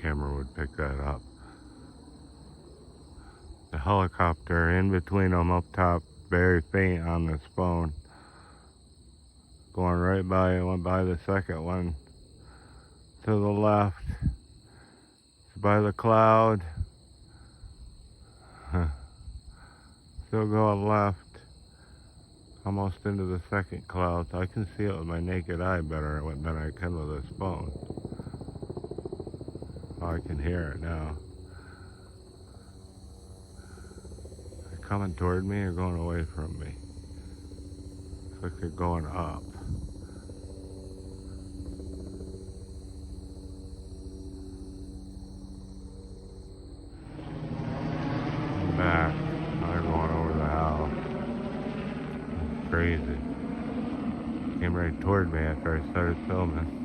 camera would pick that up. The helicopter in between them up top, very faint on this phone. Going right by it, went by the second one to the left. It's by the cloud. Still going left. Almost into the second cloud. I can see it with my naked eye better than I can with this phone. Oh, I can hear it now. They're coming toward me or going away from me? Looks like they're going up. I'm back. Now they're going over the house. It's crazy. Came right toward me after I started filming.